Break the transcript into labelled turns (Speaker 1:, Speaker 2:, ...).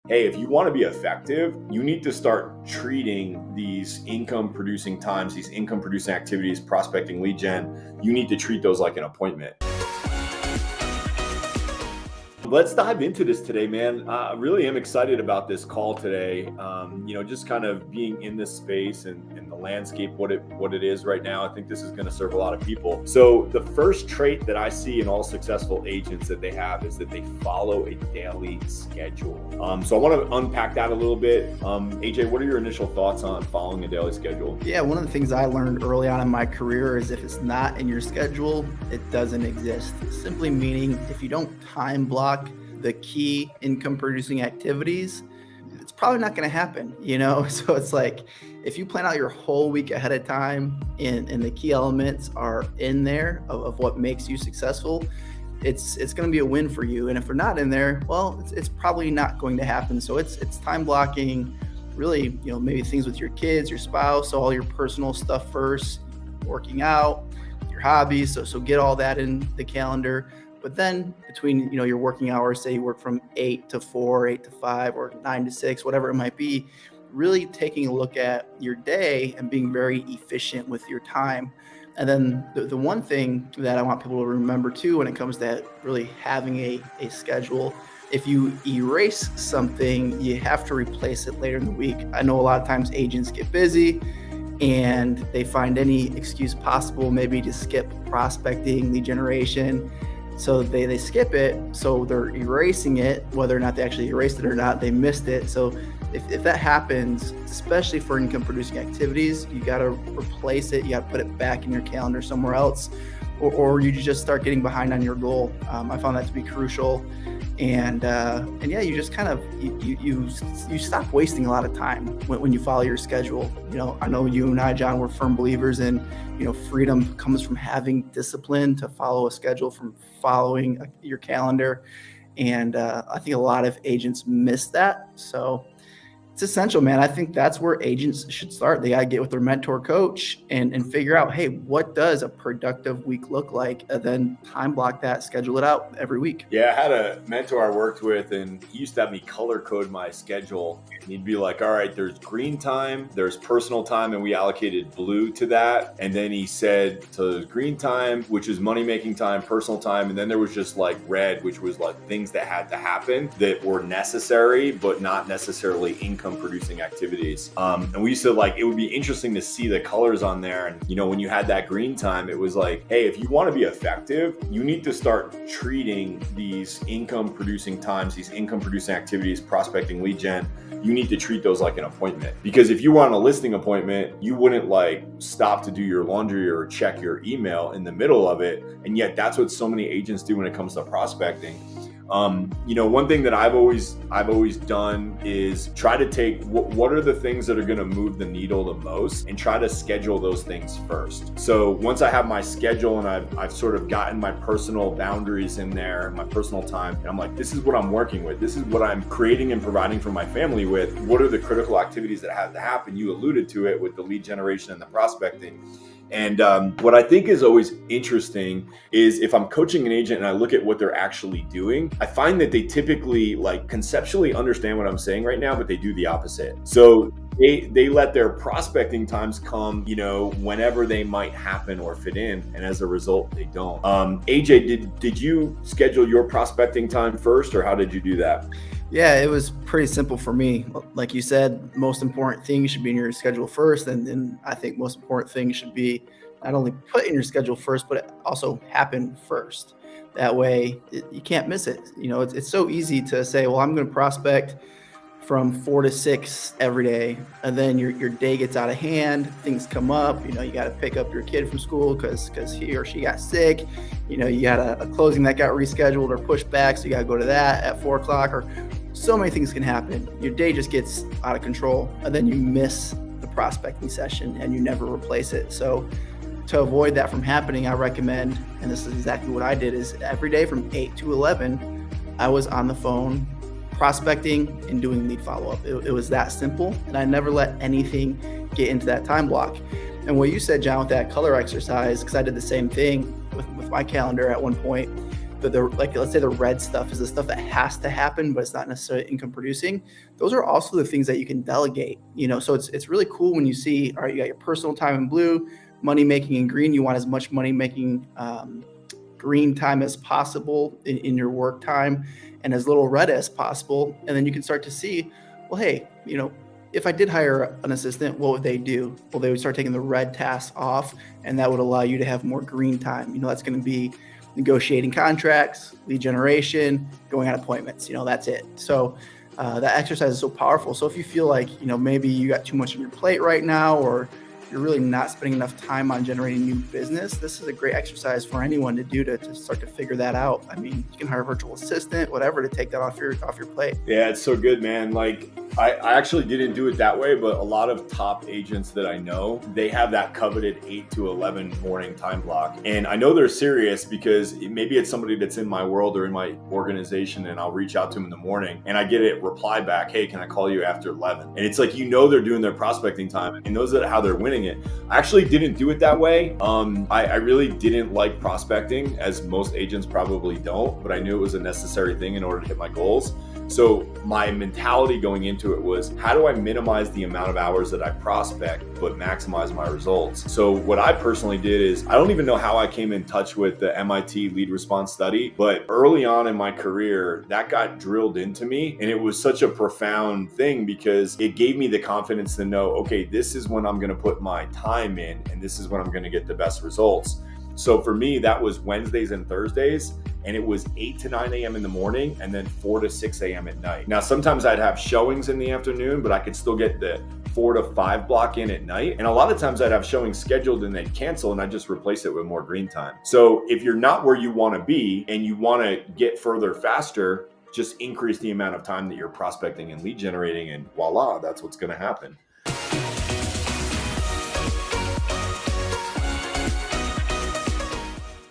Speaker 1: hey, if you want to be effective, you need to start treating these income producing times, these income producing activities, prospecting, lead gen, you need to treat those like an appointment. Let's dive into this today, man. I really am excited about this call today. Just kind of being in this space and the landscape, what it is right now. I think this is going to serve a lot of people. So the first trait that I see in all successful agents that they have is that they follow a daily schedule. So I want to unpack that a little bit. AJ, what are your initial thoughts on following a daily schedule?
Speaker 2: Yeah, one of the things I learned early on in my career is if it's not in your schedule, it doesn't exist. Simply meaning if you don't time block the key income producing activities, it's probably not going to happen, So it's like, if you plan out your whole week ahead of time and the key elements are in there of what makes you successful, it's going to be a win for you. And if they're not in there, well, it's probably not going to happen. So it's time blocking, really, maybe things with your kids, your spouse, all your personal stuff first, working out, your hobbies. So get all that in the calendar. But then between, your working hours, say you work from 8 to 4, 8 to 5, or 9 to 6, whatever it might be, really taking a look at your day and being very efficient with your time. And then the one thing that I want people to remember too, when it comes to really having a schedule, if you erase something, you have to replace it later in the week. I know a lot of times agents get busy and they find any excuse possible, maybe to skip prospecting, lead generation. So they skip it, so they're erasing it, whether or not they actually erased it or not, they missed it. So if that happens, especially for income producing activities, you got to replace it, you got to put it back in your calendar somewhere else, or you just start getting behind on your goal. I found that to be crucial. And yeah, you just kind of, you stop wasting a lot of time when you follow your schedule. I know you and I, John, we're firm believers in, freedom comes from having discipline to follow a schedule, from following your calendar. And I think a lot of agents miss that. So it's essential, man. I think that's where agents should start. They got to get with their mentor coach and figure out, hey, what does a productive week look like? And then time block that, schedule it out every week.
Speaker 1: Yeah, I had a mentor I worked with, and he used to have me color code my schedule. And he'd be like, all right, there's green time, there's personal time, and we allocated blue to that. And then he said, so there's green time, which is money-making time, personal time, and then there was just like red, which was like things that had to happen that were necessary, but not necessarily income producing activities. And we used to it would be interesting to see the colors on there. And, when you had that green time, it was like, hey, if you want to be effective, you need to start treating these income producing times, these income producing activities, prospecting, lead gen, you need to treat those like an appointment. Because if you were on a listing appointment, you wouldn't stop to do your laundry or check your email in the middle of it. And yet that's what so many agents do when it comes to prospecting. One thing that I've always done is try to take what are the things that are going to move the needle the most and try to schedule those things first. So once I have my schedule and I've sort of gotten my personal boundaries in there, my personal time, and I'm like, this is what I'm working with. This is what I'm creating and providing for my family with. What are the critical activities that have to happen? You alluded to it with the lead generation and the prospecting. And what I think is always interesting is if I'm coaching an agent and I look at what they're actually doing, I find that they typically conceptually understand what I'm saying right now, but they do the opposite. So they let their prospecting times come, whenever they might happen or fit in. And as a result, they don't. AJ, did you schedule your prospecting time first, or how did you do that?
Speaker 2: Yeah, it was pretty simple for me. Like you said, most important thing should be in your schedule first. And then I think most important thing should be not only put in your schedule first, but it also happen first. That way you can't miss it. It's so easy to say, well, I'm going to prospect from 4 to 6 every day. And then your day gets out of hand, things come up, you got to pick up your kid from school because he or she got sick. You got a closing that got rescheduled or pushed back. So you got to go to that at 4 o'clock, or so many things can happen. Your day just gets out of control, and then you miss the prospecting session and you never replace it. So to avoid that from happening, I recommend, and this is exactly what I did, is every day from 8 to 11, I was on the phone prospecting and doing lead follow-up. It was that simple, and I never let anything get into that time block. And what you said, John, with that color exercise, because I did the same thing with my calendar at one point, like let's say the red stuff is the stuff that has to happen, but it's not necessarily income producing. Those are also the things that you can delegate. So it's really cool when you see, all right, you got your personal time in blue, money making in green. You want as much money making green time as possible in your work time, and as little red as possible. And then you can start to see, well, hey, if I did hire an assistant, what would they do? Well, they would start taking the red tasks off, and that would allow you to have more green time. That's going to be negotiating contracts, lead generation, going on appointments. That's it. So that exercise is so powerful. So if you feel like, maybe you got too much on your plate right now, or you're really not spending enough time on generating new business, this is a great exercise for anyone to do to start to figure that out. I mean, you can hire a virtual assistant, whatever, to take that off your plate.
Speaker 1: Yeah, it's so good, man. Like, I actually didn't do it that way, but a lot of top agents that I know, they have that coveted 8 to 11 morning time block. And I know they're serious because maybe it's somebody that's in my world or in my organization, and I'll reach out to them in the morning and I get a reply back, hey, can I call you after 11? And it's like, they're doing their prospecting time and knows that how they're winning it. I actually didn't do it that way. I really didn't like prospecting, as most agents probably don't, but I knew it was a necessary thing in order to hit my goals. So my mentality going into it was, how do I minimize the amount of hours that I prospect, but maximize my results? So what I personally did is, I don't even know how I came in touch with the MIT lead response study, but early on in my career, that got drilled into me. And it was such a profound thing because it gave me the confidence to know, okay, this is when I'm going to put my time in, and this is when I'm going to get the best results. So for me, that was Wednesdays and Thursdays, and it was 8 to 9 a.m. in the morning and then 4 to 6 a.m. at night. Now, sometimes I'd have showings in the afternoon, but I could still get the 4 to 5 block in at night. And a lot of times I'd have showings scheduled and they'd cancel, and I'd just replace it with more green time. So if you're not where you want to be and you want to get further faster, just increase the amount of time that you're prospecting and lead generating, and voila, that's what's going to happen.